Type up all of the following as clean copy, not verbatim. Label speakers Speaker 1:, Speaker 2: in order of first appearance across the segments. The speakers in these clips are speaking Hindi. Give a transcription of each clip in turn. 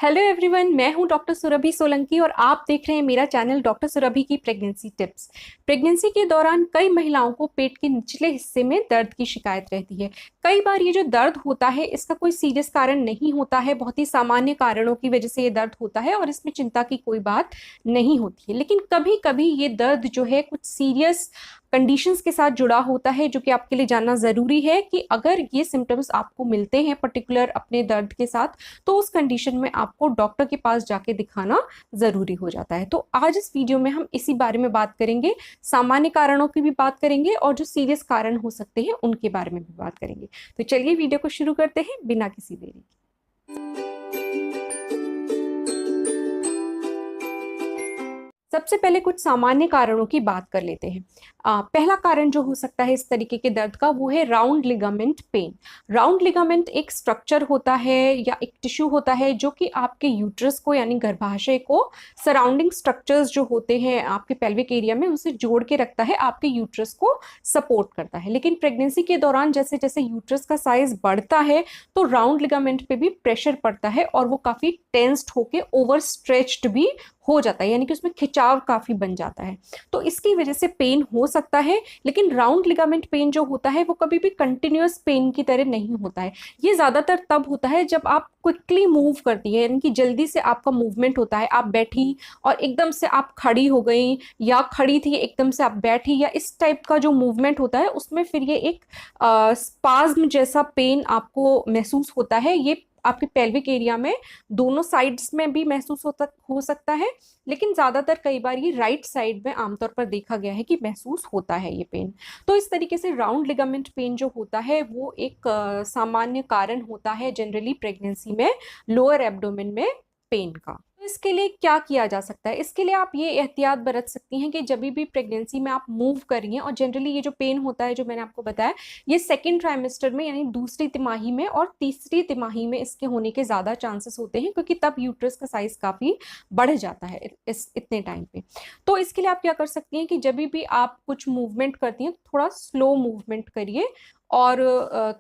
Speaker 1: हेलो एवरीवन, मैं हूं डॉक्टर सुरभि सोलंकी और आप देख रहे हैं मेरा चैनल डॉक्टर सुरभि की प्रेगनेंसी टिप्स। प्रेगनेंसी के दौरान कई महिलाओं को पेट के निचले हिस्से में दर्द की शिकायत रहती है। कई बार ये जो दर्द होता है इसका कोई सीरियस कारण नहीं होता है, बहुत ही सामान्य कारणों की वजह से ये दर्द होता है और इसमें चिंता की कोई बात नहीं होती है। लेकिन कभी कभी ये दर्द जो है कुछ सीरियस कंडीशंस के साथ जुड़ा होता है, जो कि आपके लिए जानना जरूरी है कि अगर ये सिम्टम्स आपको मिलते हैं पर्टिकुलर अपने दर्द के साथ, तो उस कंडीशन में आपको डॉक्टर के पास जाके दिखाना जरूरी हो जाता है। तो आज इस वीडियो में हम इसी बारे में बात करेंगे, सामान्य कारणों की भी बात करेंगे और जो सीरियस कारण हो सकते हैं उनके बारे में भी बात करेंगे। तो चलिए वीडियो को शुरू करते हैं बिना किसी देरी के। सबसे पहले कुछ सामान्य कारणों की बात कर लेते हैं। पहला कारण जो हो सकता है इस तरीके के दर्द का, वो है round ligament pain. Round ligament एक स्ट्रक्चर होता है या एक टिश्यू होता है जो कि आपके यूट्रस को यानी गर्भाशय को सराउंडिंग स्ट्रक्चर्स जो होते हैं आपके पेल्विक एरिया में उनसे जोड़ के रखता है, आपके यूट्रस को सपोर्ट करता है। लेकिन प्रेगनेंसी के दौरान जैसे जैसे यूट्रस का साइज बढ़ता है तो राउंड लिगामेंट पे भी प्रेशर पड़ता है और वो काफी टेंस्ड होके ओवर स्ट्रेच्ड भी हो जाता है, यानी कि उसमें खिंचाव काफी बन जाता है। तो इसकी वजह से पेन हो सकता है। लेकिन राउंड लिगामेंट पेन जो होता है वो कभी भी कंटिन्यूअस पेन की तरह नहीं होता है। ये ज्यादातर तब होता है जब आप क्विकली मूव करती है, यानी कि जल्दी से आपका मूवमेंट होता है। आप बैठी और एकदम से आप खड़ी हो गई, या खड़ी थी एकदम से आप बैठी, या इस टाइप का जो मूवमेंट होता है उसमें फिर ये एक स्पाज्म जैसा पेन आपको महसूस होता है। ये आपके पेल्विक एरिया में दोनों साइड्स में भी महसूस हो सकता है, लेकिन ज्यादातर कई बार ये राइट साइड में आमतौर पर देखा गया है कि महसूस होता है ये पेन। तो इस तरीके से राउंड लिगामेंट पेन जो होता है वो एक सामान्य कारण होता है जनरली प्रेगनेंसी में लोअर एब्डोमेन में पेन का। तो इसके लिए क्या किया जा सकता है? इसके लिए आप ये एहतियात बरत सकती हैं कि जब भी प्रेगनेंसी में आप मूव कर रही हैं, और जनरली ये जो पेन होता है जो मैंने आपको बताया, ये सेकेंड ट्राइमेस्टर में यानी दूसरी तिमाही में और तीसरी तिमाही में इसके होने के ज्यादा चांसेस होते हैं, क्योंकि तब यूट्रस का साइज काफी बढ़ जाता है इस इतने टाइम पे। तो इसके लिए आप क्या कर सकती हैं कि जब भी आप कुछ मूवमेंट करती हैं थोड़ा स्लो मूवमेंट करिए, और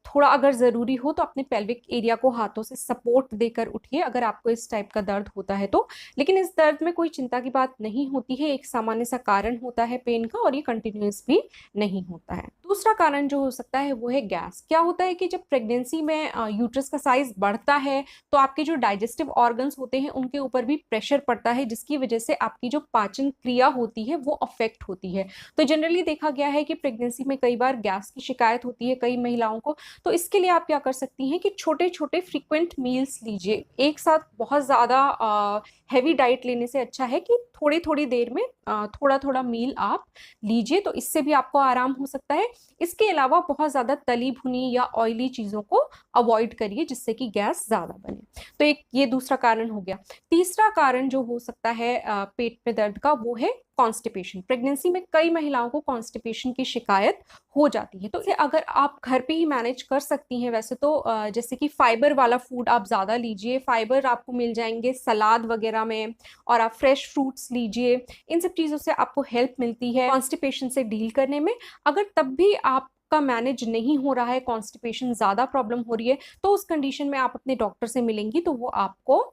Speaker 1: थोड़ा अगर ज़रूरी हो तो अपने पेल्विक एरिया को हाथों से सपोर्ट देकर उठिए अगर आपको इस टाइप का दर्द होता है तो। लेकिन इस दर्द में कोई चिंता की बात नहीं होती है, एक सामान्य सा कारण होता है पेन का और ये कंटिन्यूस भी नहीं होता है। दूसरा कारण जो हो सकता है वो है गैस। क्या होता है कि जब प्रेगनेंसी में यूट्रस का साइज बढ़ता है तो आपके जो डाइजेस्टिव ऑर्गन्स होते हैं उनके ऊपर भी प्रेशर पड़ता है, जिसकी वजह से आपकी जो पाचन क्रिया होती है वो अफेक्ट होती है। तो जनरली देखा गया है कि प्रेगनेंसी में कई बार गैस की शिकायत होती है कई महिलाओं को। तो इसके लिए आप क्या कर सकती हैं कि छोटे छोटे फ्रीक्वेंट मील्स लीजिए। एक साथ बहुत ज़्यादा हैवी डाइट लेने से अच्छा है कि थोड़ी थोड़ी देर में थोड़ा थोड़ा मील आप लीजिए, तो इससे भी आपको आराम हो सकता है। इसके अलावा बहुत ज़्यादा तली भुनी या ऑयली चीज़ों को अवॉइड करिए जिससे कि गैस ज़्यादा बने। तो एक ये दूसरा कारण हो गया। तीसरा कारण जो हो सकता है पेट में दर्द का, वो है कॉन्स्टिपेशन। प्रेगनेंसी में कई महिलाओं को कॉन्स्टिपेशन की शिकायत हो जाती है। तो इसे अगर आप घर पे ही मैनेज कर सकती हैं वैसे तो जैसे कि फाइबर वाला फूड आप ज़्यादा लीजिए। फाइबर आपको मिल जाएंगे सलाद वगैरह में, और आप फ्रेश फ्रूट्स लीजिए। इन सब चीज़ों से आपको हेल्प मिलती है कॉन्स्टिपेशन से डील करने में। अगर तब भी आप का मैनेज नहीं हो रहा है, कॉन्स्टिपेशन ज़्यादा प्रॉब्लम हो रही है, तो उस कंडीशन में आप अपने डॉक्टर से मिलेंगी तो वो आपको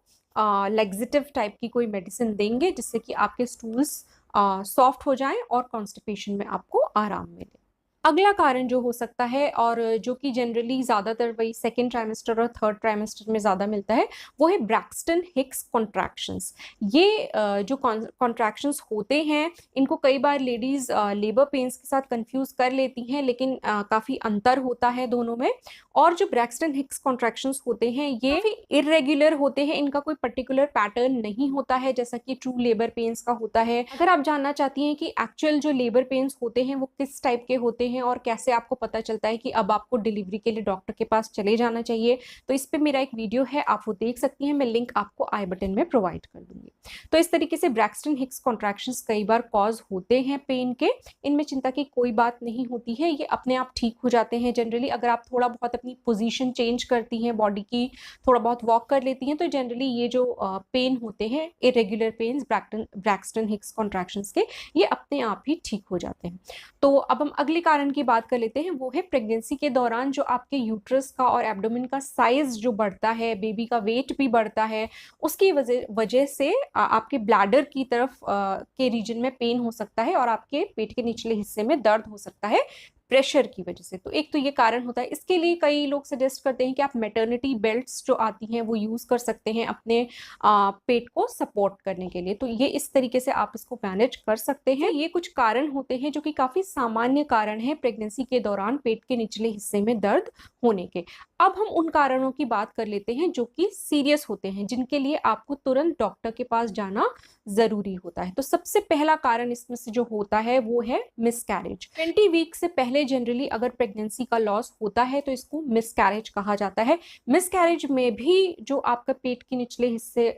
Speaker 1: लेग्जिटिव टाइप की कोई मेडिसिन देंगे जिससे कि आपके स्टूल्स सॉफ्ट हो जाएं और कॉन्स्टिपेशन में आपको आराम मिले। अगला कारण जो हो सकता है, और जो कि जनरली ज़्यादातर वही सेकेंड ट्राइमेस्टर और थर्ड ट्राइमेस्टर में ज़्यादा मिलता है, वो है ब्रैक्सटन हिक्स कॉन्ट्रैक्शंस। ये जो कॉन्ट्रैक्शंस होते हैं इनको कई बार लेडीज़ लेबर पेन्स के साथ कंफ्यूज कर लेती हैं, लेकिन काफ़ी अंतर होता है दोनों में। और जो ब्रैक्सटन हिक्स कॉन्ट्रैक्शंस होते हैं ये इरेग्युलर होते हैं, इनका कोई पर्टिकुलर पैटर्न नहीं होता है जैसा कि ट्रू लेबर पेन्स का होता है। अगर आप जानना चाहती हैं कि एक्चुअल जो लेबर पेन्स होते हैं वो किस टाइप के होते हैं और कैसे आपको पता चलता है कि अब आपको डिलीवरी के लिए डॉक्टर के पास चले जाना चाहिए, तो इस पे मेरा एक वीडियो है, आप वो देख सकती हैं। मैं लिंक आपको आई बटन में प्रोवाइड कर दूंगी। तो इस तरीके से ब्रैक्सटन हिक्स कॉन्ट्रैक्शंस कई बार कॉज होते हैं पेन के। इनमें चिंता की कोई बात नहीं होती है, ये अपने आप ठीक हो जाते हैं जनरली। अगर आप थोड़ा बहुत अपनी पोजीशन चेंज करती हैं बॉडी की, थोड़ा बहुत वॉक कर लेती हैं, तो जनरली ये जो पेन होते हैं irregular pains Braxton Hicks contractions के, ये अपने आप ही ठीक हो जाते हैं। तो अब हम अगले कारण की बात कर लेते हैं, वो है प्रेगनेंसी के दौरान जो आपके यूट्रस का और एब्डोमेन का साइज जो बढ़ता है, बेबी का वेट भी बढ़ता है, उसकी वजह से आपके ब्लैडर की तरफ के रीजन में पेन हो सकता है और आपके पेट के निचले हिस्से में दर्द हो सकता है प्रेशर की वजह से। तो एक तो ये कारण होता है। इसके लिए कई लोग सजेस्ट करते हैं कि आप मैटरनिटी बेल्ट्स जो आती हैं वो यूज कर सकते हैं अपने पेट को सपोर्ट करने के लिए। तो ये इस तरीके से आप इसको मैनेज कर सकते हैं। ये कुछ कारण होते हैं जो कि काफी सामान्य कारण है प्रेगनेंसी के दौरान पेट के निचले हिस्से में दर्द होने के। अब हम उन कारणों की बात कर लेते हैं जो कि सीरियस होते हैं, जिनके लिए आपको तुरंत डॉक्टर के पास जाना जरूरी होता है। तो सबसे पहला कारण इसमें से जो होता है वो है मिसकैरेज। 20 वीक से पहले जनरली अगर प्रेगनेंसी का लॉस होता है तो इसको मिसकैरेज कहा जाता है। मिसकैरेज में भी जो आपका पेट के निचले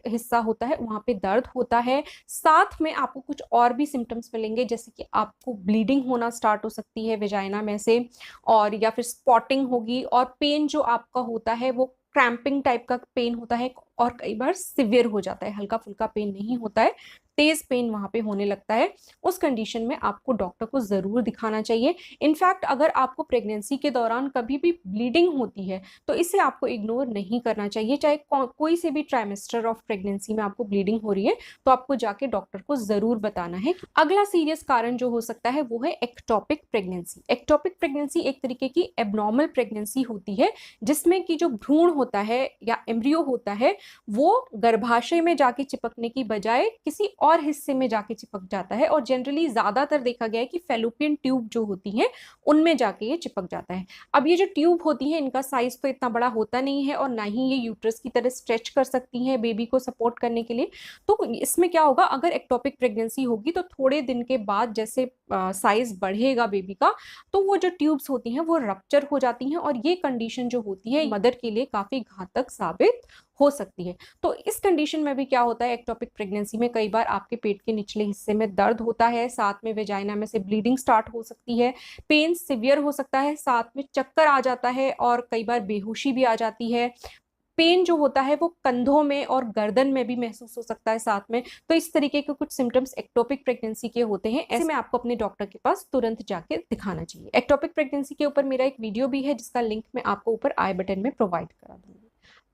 Speaker 1: हिस्सा होता है वहां पे दर्द होता है, साथ में आपको कुछ और भी सिम्टम्स मिलेंगे, जैसे कि आपको ब्लीडिंग होना स्टार्ट हो सकती है वेजाइना में से, और या फिर स्पॉटिंग होगी, और पेन जो आपका होता है वो क्रैम्पिंग टाइप का पेन होता है, और कई बार सिवियर हो जाता है, हल्का फुल्का पेन नहीं होता है, तेज पेन वहां पे होने लगता है। उस कंडीशन में आपको डॉक्टर को जरूर दिखाना चाहिए। इनफैक्ट अगर आपको प्रेगनेंसी के दौरान कभी भी ब्लीडिंग होती है तो इसे आपको इग्नोर नहीं करना चाहिए। चाहे कोई से भी ट्राइमेस्टर ऑफ प्रेगनेंसी में आपको ब्लीडिंग हो रही है तो आपको जाके डॉक्टर को जरूर बताना है। अगला सीरियस कारण जो हो सकता है वो है एक्टोपिक प्रेगनेंसी। एक्टोपिक प्रेगनेंसी एक तरीके की एबनॉर्मल प्रेगनेंसी होती है, जिसमें कि जो भ्रूण होता है या एम्ब्रियो होता है वो गर्भाशय में जाके चिपकने की बजाय किसी और हिस्से में जाके चिपक जाता है, और जनरली ज्यादातर देखा गया है कि फेलोपियन ट्यूब जो होती हैं उनमें जाके ये चिपक जाता है। अब ये जो ट्यूब होती है इनका साइज तो इतना बड़ा होता नहीं है, और ना ही ये यूट्रस की तरह स्ट्रेच कर सकती हैं बेबी को सपोर्ट करने के लिए। तो इसमें क्या होगा, अगर एक्टोपिक प्रेगनेंसी होगी तो थोड़े दिन के बाद जैसे साइज बढ़ेगा बेबी का, तो वो जो ट्यूब्स होती हैं वो रप्चर हो जाती हैं, और ये कंडीशन जो होती है मदर के लिए काफी घातक साबित हो सकती है। तो इस कंडीशन में भी क्या होता है, एक्टोपिक प्रेगनेंसी में कई बार आपके पेट के निचले हिस्से में दर्द होता है, साथ में वेजाइना में से ब्लीडिंग स्टार्ट हो सकती है, पेन सिवियर हो सकता है, साथ में चक्कर आ जाता है, और कई बार बेहोशी भी आ जाती है। पेन जो होता है वो कंधों में और गर्दन में भी महसूस हो सकता है साथ में। तो इस तरीके के कुछ सिम्टम्स एक्टोपिक प्रेगनेंसी के होते हैं। ऐसे में आपको अपने डॉक्टर के पास तुरंत जाके दिखाना चाहिए। एक्टोपिक प्रेगनेंसी के ऊपर मेरा एक वीडियो भी है जिसका लिंक मैं आपको ऊपर आई बटन में प्रोवाइड करा दूंगी।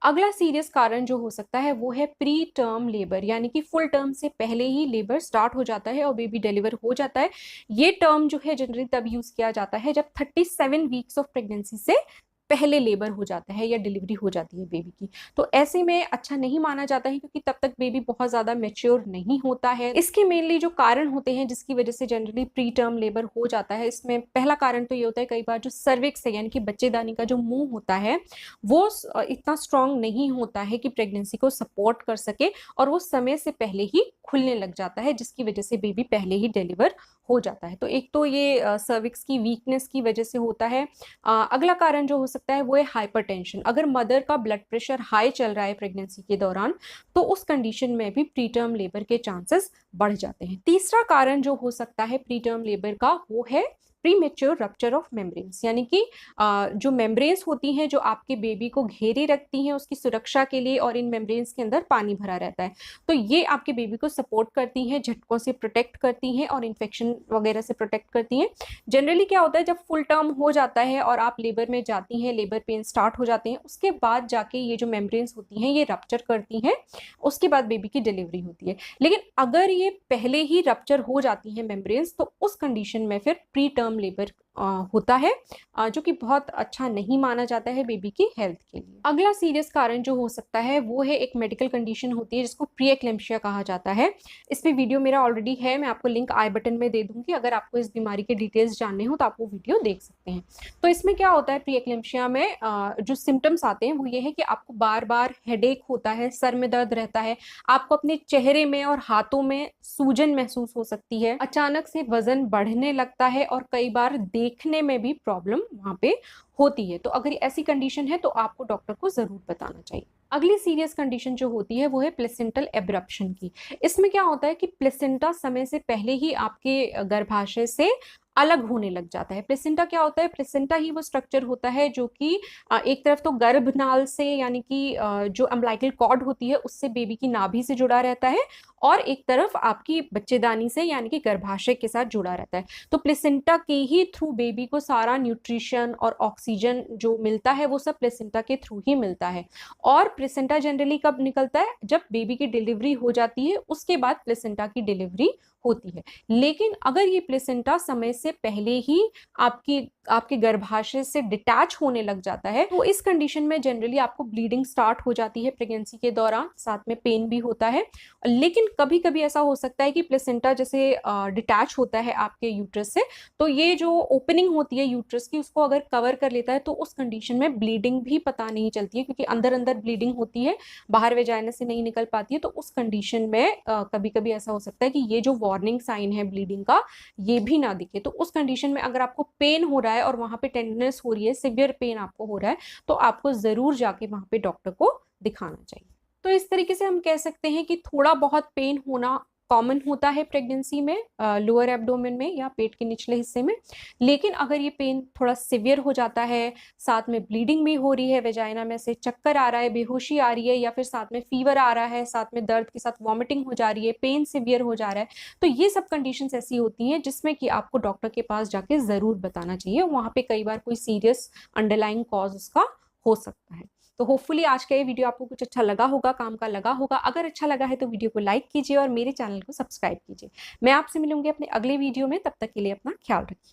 Speaker 1: अगला सीरियस कारण जो हो सकता है वो है प्री टर्म लेबर, यानी कि फुल टर्म से पहले ही लेबर स्टार्ट हो जाता है और बेबी डिलीवर हो जाता है। ये टर्म जो है जनरली तब यूज किया जाता है जब 37 वीक्स ऑफ प्रेगनेंसी से पहले लेबर हो जाता है या डिलीवरी हो जाती है बेबी की। तो ऐसे में अच्छा नहीं माना जाता है, क्योंकि तब तक बेबी बहुत ज्यादा मैच्योर नहीं होता है। इसके मेनली जो कारण होते हैं जिसकी वजह से जनरली प्री टर्म लेबर हो जाता है, इसमें पहला कारण तो ये होता है कई बार जो सर्विक्स है यानी कि बच्चेदानी का जो मुंह होता है वो इतना स्ट्रांग नहीं होता है कि प्रेगनेंसी को सपोर्ट कर सके, और वो समय से पहले ही खुलने लग जाता है, जिसकी वजह से बेबी पहले ही डिलीवर हो जाता है। तो एक तो ये सर्विक्स की वीकनेस की वजह से होता है। अगला कारण जो हो सकता है वो है हाइपरटेंशन। अगर मदर का ब्लड प्रेशर हाई चल रहा है प्रेगनेंसी के दौरान तो उस कंडीशन में भी प्री टर्म लेबर के चांसेस बढ़ जाते हैं। तीसरा कारण जो हो सकता है प्री टर्म लेबर का वो है प्रीमेच्योर रप्चर ऑफ मेम्ब्रेन्स, यानी कि जो मेम्ब्रेन्स होती हैं जो आपके बेबी को घेरे रखती हैं उसकी सुरक्षा के लिए, और इन मेम्ब्रेन्स के अंदर पानी भरा रहता है, तो ये आपके बेबी को सपोर्ट करती हैं, झटकों से प्रोटेक्ट करती हैं और इन्फेक्शन वगैरह से प्रोटेक्ट करती हैं। जनरली क्या होता है जब फुल टर्म हो जाता है और आप लेबर में जाती हैं, लेबर पेन स्टार्ट हो जाते हैं, उसके बाद जाके ये जो मेम्ब्रेन्स होती हैं ये रप्चर करती हैं, उसके बाद बेबी की डिलीवरी होती है। लेकिन अगर ये पहले ही रप्चर हो जाती हैं मेम्ब्रेन्स तो उस कंडीशन में फिर प्री टर्म लेबर होता है, जो कि बहुत अच्छा नहीं माना जाता है बेबी की हेल्थ के लिए। अगला सीरियस कारण जो हो सकता है वो है एक मेडिकल कंडीशन होती है जिसको प्री-एक्लेम्पशिया कहा जाता है। इस पे वीडियो मेरा ऑलरेडी है, मैं आपको लिंक आई बटन में दे दूंगी, अगर आपको इस बीमारी के डिटेल्स जानने हो तो आप वो वीडियो देख सकते हैं। तो इसमें क्या होता है प्री-एक्लेम्पशिया में जो सिम्टम्स आते हैं वो ये है कि आपको बार बार हेडेक होता है, सर में दर्द रहता है, आपको अपने चेहरे में और हाथों में सूजन महसूस हो सकती है, अचानक से वजन बढ़ने लगता है, और कई बार देखने में भी प्रॉब्लम वहां पे होती है। तो अगर ऐसी कंडीशन है तो आपको डॉक्टर को जरूर बताना चाहिए। अगली सीरियस कंडीशन जो होती है वो है प्लेसेंटल एब्रप्शन की। इसमें क्या होता है कि प्लेसेंटा समय से पहले ही आपके गर्भाशय से अलग होने लग जाता है। प्लेसेंटा क्या होता है? प्लेसेंटा ही वो स्ट्रक्चर होता है जो कि एक तरफ तो गर्भनाल से यानी कि जो अम्बिलिकल कॉर्ड होती है उससे बेबी की नाभि से जुड़ा रहता है, और एक तरफ आपकी बच्चेदानी से यानी कि गर्भाशय के साथ जुड़ा रहता है। तो प्लेसेंटा के ही थ्रू बेबी को सारा न्यूट्रिशन और ऑक्सीजन जो मिलता है वो सब प्लेसेंटा के थ्रू ही मिलता है। और प्लेसेंटा जनरली कब निकलता है? जब बेबी की डिलीवरी हो जाती है, उसके बाद प्लेसेंटा की डिलीवरी होती है। लेकिन अगर ये प्लेसेंटा समय से पहले ही आपके गर्भाशय से डिटैच होने लग जाता है, तो इस कंडीशन में जनरली आपको ब्लीडिंग स्टार्ट हो जाती है प्रेगनेंसी के दौरान, साथ में पेन भी होता है। लेकिन कभी कभी ऐसा हो सकता है कि प्लेसेंटा जैसे डिटैच होता है आपके यूट्रस से, तो ये जो ओपनिंग होती है यूट्रस की उसको अगर कवर कर लेता है, तो उस कंडीशन में ब्लीडिंग भी पता नहीं चलती है, क्योंकि अंदर अंदर ब्लीडिंग होती है, बाहर वेजाइना से नहीं निकल पाती है। तो उस कंडीशन में कभी कभी ऐसा हो सकता है कि ये जो वार्निंग साइन है ब्लीडिंग का, ये भी ना दिखे। तो उस कंडीशन में अगर आपको पेन हो रहा है और वहां पे टेंडरनेस हो रही है, सिवियर पेन आपको हो रहा है, तो आपको जरूर जाके वहां पे डॉक्टर को दिखाना चाहिए। तो इस तरीके से हम कह सकते हैं कि थोड़ा बहुत पेन होना कॉमन होता है प्रेगनेंसी में, लोअर एब्डोमेन में या पेट के निचले हिस्से में। लेकिन अगर ये पेन थोड़ा सिवियर हो जाता है, साथ में ब्लीडिंग भी हो रही है, वेजाइना में से चक्कर आ रहा है, बेहोशी आ रही है, या फिर साथ में फीवर आ रहा है, साथ में दर्द के साथ वॉमिटिंग हो जा रही है, पेन सिवियर हो जा रहा है, तो ये सब कंडीशंस ऐसी होती हैं जिसमें कि आपको डॉक्टर के पास जाके जरूर बताना चाहिए। वहां पे कई बार कोई सीरियस अंडरलाइंग कॉज उसका हो सकता है। तो होपफुली आज का ये वीडियो आपको कुछ अच्छा लगा होगा, काम का लगा होगा। अगर अच्छा लगा है तो वीडियो को लाइक कीजिए और मेरे चैनल को सब्सक्राइब कीजिए। मैं आपसे मिलूंगी अपने अगले वीडियो में, तब तक के लिए अपना ख्याल रखिए।